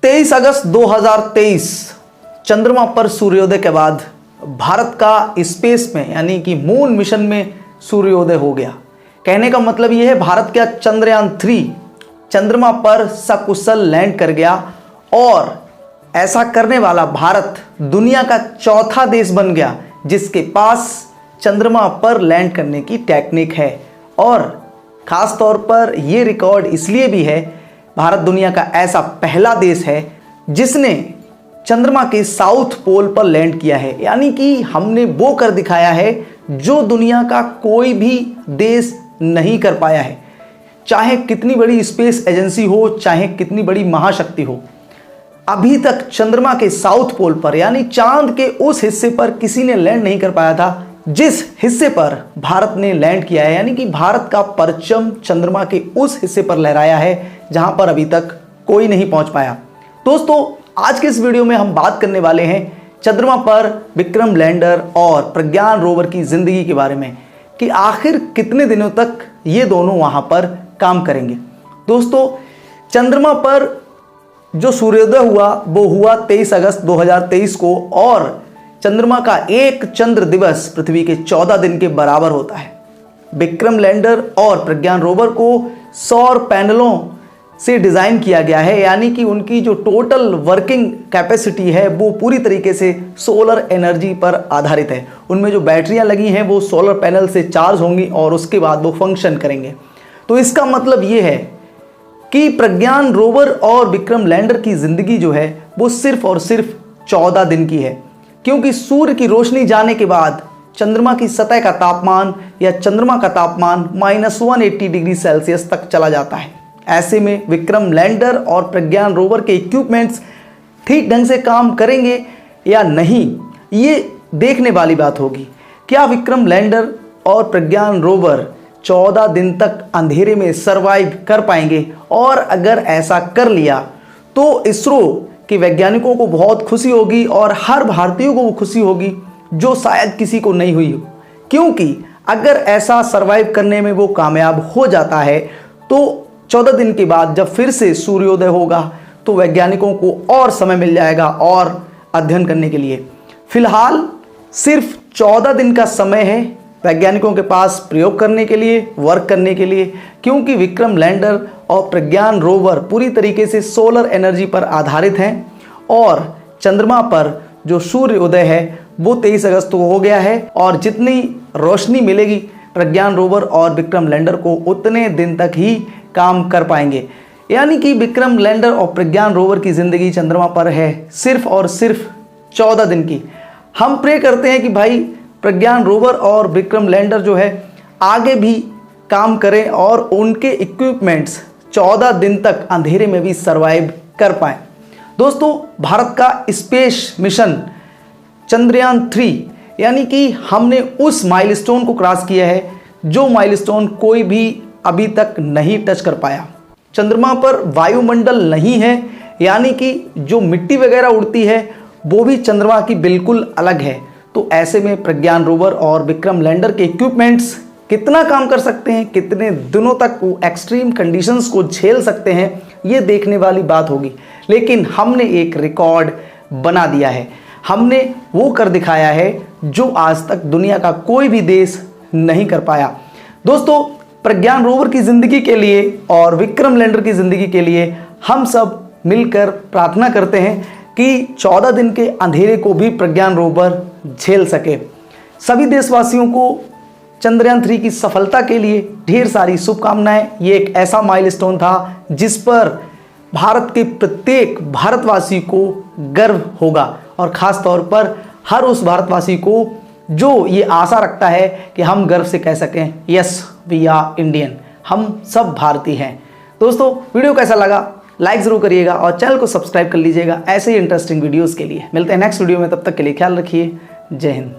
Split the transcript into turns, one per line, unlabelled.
23 अगस्त 2023 चंद्रमा पर सूर्योदय के बाद भारत का स्पेस में यानी कि मून मिशन में सूर्योदय हो गया। कहने का मतलब यह है भारत का चंद्रयान 3 चंद्रमा पर सकुशल लैंड कर गया और ऐसा करने वाला भारत दुनिया का चौथा देश बन गया जिसके पास चंद्रमा पर लैंड करने की टेक्निक है। और ख़ास तौर पर यह रिकॉर्ड इसलिए भी है, भारत दुनिया का ऐसा पहला देश है जिसने चंद्रमा के साउथ पोल पर लैंड किया है। यानी कि हमने वो कर दिखाया है जो दुनिया का कोई भी देश नहीं कर पाया है। चाहे कितनी बड़ी स्पेस एजेंसी हो, चाहे कितनी बड़ी महाशक्ति हो, अभी तक चंद्रमा के साउथ पोल पर यानी चांद के उस हिस्से पर किसी ने लैंड नहीं कर पाया था जिस हिस्से पर भारत ने लैंड किया है। यानी कि भारत का परचम चंद्रमा के उस हिस्से पर लहराया है जहां पर अभी तक कोई नहीं पहुंच पाया। दोस्तों, आज के इस वीडियो में हम बात करने वाले हैं चंद्रमा पर विक्रम लैंडर और प्रज्ञान रोवर की जिंदगी के बारे में कि आखिर कितने दिनों तक ये दोनों वहां पर काम करेंगे। दोस्तों, चंद्रमा पर जो सूर्योदय हुआ वो हुआ 23 अगस्त 2023 को और चंद्रमा का एक चंद्र दिवस पृथ्वी के 14 दिन के बराबर होता है। विक्रम लैंडर और प्रज्ञान रोवर को सौर पैनलों से डिज़ाइन किया गया है। यानी कि उनकी जो टोटल वर्किंग कैपेसिटी है वो पूरी तरीके से सोलर एनर्जी पर आधारित है। उनमें जो बैटरियां लगी हैं वो सोलर पैनल से चार्ज होंगी और उसके बाद वो फंक्शन करेंगे। तो इसका मतलब ये है कि प्रज्ञान रोवर और विक्रम लैंडर की ज़िंदगी जो है वो सिर्फ और सिर्फ 14 दिन की है, क्योंकि सूर्य की रोशनी जाने के बाद चंद्रमा की सतह का तापमान या चंद्रमा का तापमान -180 डिग्री सेल्सियस तक चला जाता है। ऐसे में विक्रम लैंडर और प्रज्ञान रोवर के इक्विपमेंट्स ठीक ढंग से काम करेंगे या नहीं, ये देखने वाली बात होगी। क्या विक्रम लैंडर और प्रज्ञान रोवर 14 दिन तक अंधेरे में सरवाइव कर पाएंगे? और अगर ऐसा कर लिया तो इसरो के वैज्ञानिकों को बहुत खुशी होगी और हर भारतीय को वो खुशी होगी जो शायद किसी को नहीं हुई हो। क्योंकि अगर ऐसा सरवाइव करने में वो कामयाब हो जाता है तो 14 दिन के बाद जब फिर से सूर्योदय होगा तो वैज्ञानिकों को और समय मिल जाएगा और अध्ययन करने के लिए। फिलहाल सिर्फ 14 दिन का समय है वैज्ञानिकों के पास प्रयोग करने के लिए, वर्क करने के लिए, क्योंकि विक्रम लैंडर और प्रज्ञान रोवर पूरी तरीके से सोलर एनर्जी पर आधारित हैं और चंद्रमा पर जो सूर्योदय है वो 23 अगस्त को हो गया है और जितनी रोशनी मिलेगी प्रज्ञान रोवर और विक्रम लैंडर को उतने दिन तक ही काम कर पाएंगे। यानी कि विक्रम लैंडर और प्रज्ञान रोवर की ज़िंदगी चंद्रमा पर है सिर्फ और सिर्फ 14 दिन की। हम प्रे करते हैं कि भाई प्रज्ञान रोवर और विक्रम लैंडर जो है आगे भी काम करें और उनके इक्विपमेंट्स 14 दिन तक अंधेरे में भी सरवाइव कर पाएं। दोस्तों, भारत का स्पेस मिशन चंद्रयान 3 यानी कि हमने उस माइलस्टोन को क्रॉस किया है जो माइलस्टोन कोई भी अभी तक नहीं टच कर पाया। चंद्रमा पर वायुमंडल नहीं है, यानी कि जो मिट्टी वगैरह उड़ती है वो भी चंद्रमा की बिल्कुल अलग है। तो ऐसे में प्रज्ञान रोवर और विक्रम लैंडर के इक्विपमेंट्स कितना काम कर सकते हैं, कितने दिनों तक वो एक्सट्रीम कंडीशंस को झेल सकते हैं, ये देखने वाली बात होगी। लेकिन हमने एक रिकॉर्ड बना दिया है, हमने वो कर दिखाया है जो आज तक दुनिया का कोई भी देश नहीं कर पाया। दोस्तों, प्रज्ञान रोवर की ज़िंदगी के लिए और विक्रम लैंडर की ज़िंदगी के लिए हम सब मिलकर प्रार्थना करते हैं कि 14 दिन के अंधेरे को भी प्रज्ञान रोवर झेल सके। सभी देशवासियों को चंद्रयान 3 की सफलता के लिए ढेर सारी शुभकामनाएं। ये एक ऐसा माइलस्टोन था जिस पर भारत के प्रत्येक भारतवासी को गर्व होगा और ख़ास तौर पर हर उस भारतवासी को जो ये आशा रखता है कि हम गर्व से कह सकें यस वी आर इंडियन, हम सब भारतीय हैं। दोस्तों, वीडियो कैसा लगा लाइक ज़रूर करिएगा और चैनल को सब्सक्राइब कर लीजिएगा ऐसे ही इंटरेस्टिंग वीडियोज़ के लिए। मिलते हैं नेक्स्ट वीडियो में, तब तक के लिए ख्याल रखिए। जय हिंद।